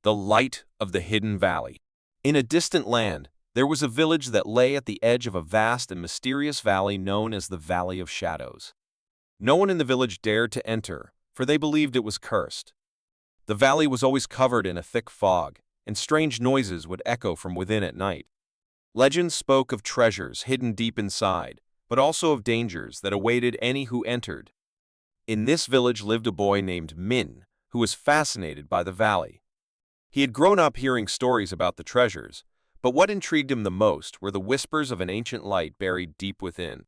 The light of the hidden valley. In a distant land, there was a village that lay at the edge of a vast and mysterious valley known as the Valley of Shadows. No one in the village dared to enter, for they believed it was cursed. The valley was always covered in a thick fog, and strange noises would echo from within at night. Legends spoke of treasures hidden deep inside, but also of dangers that awaited any who entered. In this village lived a boy named Min, who was fascinated by the valley. He had grown up hearing stories about the treasures, but what intrigued him the most were the whispers of an ancient light buried deep within.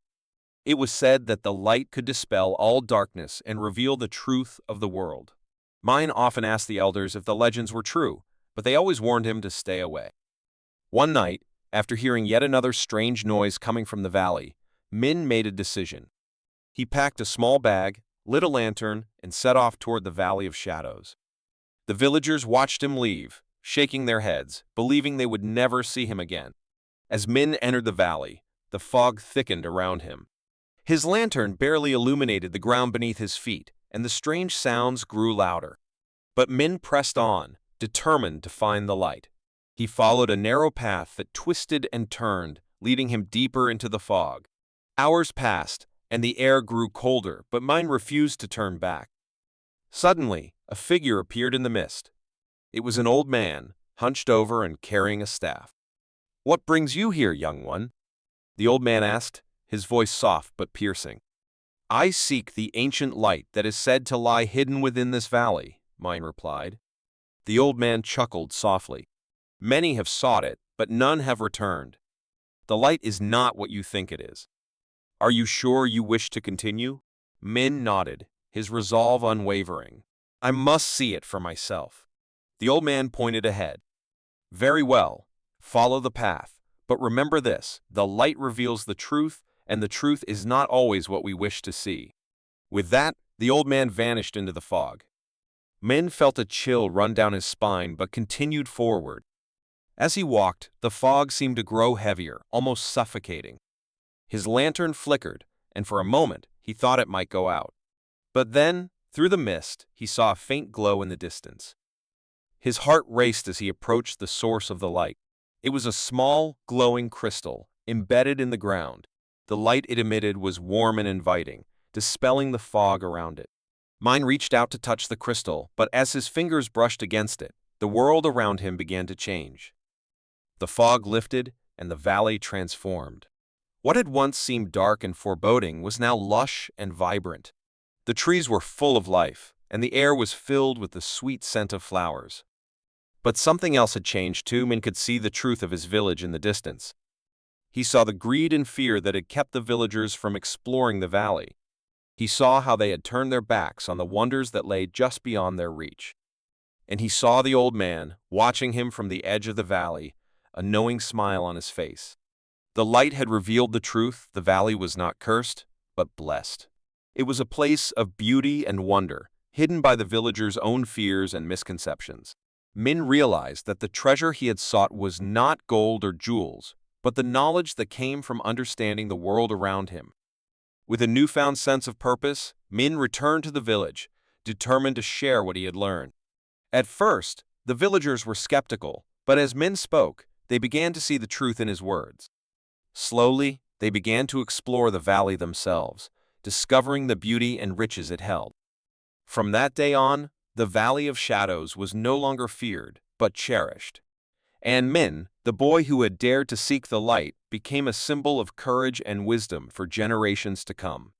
It was said that the light could dispel all darkness and reveal the truth of the world. Min often asked the elders if the legends were true, but they always warned him to stay away. One night, after hearing yet another strange noise coming from the valley, Min made a decision. He packed a small bag, lit a lantern, and set off toward the Valley of Shadows. The villagers watched him leave, shaking their heads, believing they would never see him again. As Min entered the valley, the fog thickened around him. His lantern barely illuminated the ground beneath his feet, and the strange sounds grew louder. But Min pressed on, determined to find the light. He followed a narrow path that twisted and turned, leading him deeper into the fog. Hours passed, and the air grew colder, but Min refused to turn back. Suddenly, a figure appeared in the mist. It was an old man, hunched over and carrying a staff. "What brings you here, young one?" the old man asked, his voice soft but piercing. "I seek the ancient light that is said to lie hidden within this valley," Min replied. The old man chuckled softly. "Many have sought it, but none have returned. The light is not what you think it is. Are you sure you wish to continue?" Min nodded, his resolve unwavering. "I must see it for myself." The old man pointed ahead. "Very well, follow the path, but remember this, the light reveals the truth, and the truth is not always what we wish to see." With that, the old man vanished into the fog. Min felt a chill run down his spine but continued forward. As he walked, the fog seemed to grow heavier, almost suffocating. His lantern flickered, and for a moment he thought it might go out. But then, through the mist, he saw a faint glow in the distance. His heart raced as he approached the source of the light. It was a small, glowing crystal, embedded in the ground. The light it emitted was warm and inviting, dispelling the fog around it. Min reached out to touch the crystal, but as his fingers brushed against it, the world around him began to change. The fog lifted, and the valley transformed. What had once seemed dark and foreboding was now lush and vibrant. The trees were full of life, and the air was filled with the sweet scent of flowers. But something else had changed too. Min could see the truth of his village in the distance. He saw the greed and fear that had kept the villagers from exploring the valley. He saw how they had turned their backs on the wonders that lay just beyond their reach. And he saw the old man, watching him from the edge of the valley, a knowing smile on his face. The light had revealed the truth. The valley was not cursed, but blessed. It was a place of beauty and wonder, hidden by the villagers' own fears and misconceptions. Min realized that the treasure he had sought was not gold or jewels, but the knowledge that came from understanding the world around him. With a newfound sense of purpose, Min returned to the village, determined to share what he had learned. At first, the villagers were skeptical, but as Min spoke, they began to see the truth in his words. Slowly, they began to explore the valley themselves, discovering the beauty and riches it held. From that day on, the Valley of Shadows was no longer feared, but cherished. And Min, the boy who had dared to seek the light, became a symbol of courage and wisdom for generations to come.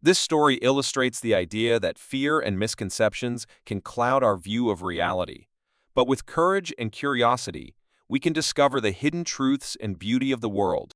This story illustrates the idea that fear and misconceptions can cloud our view of reality. But with courage and curiosity, we can discover the hidden truths and beauty of the world.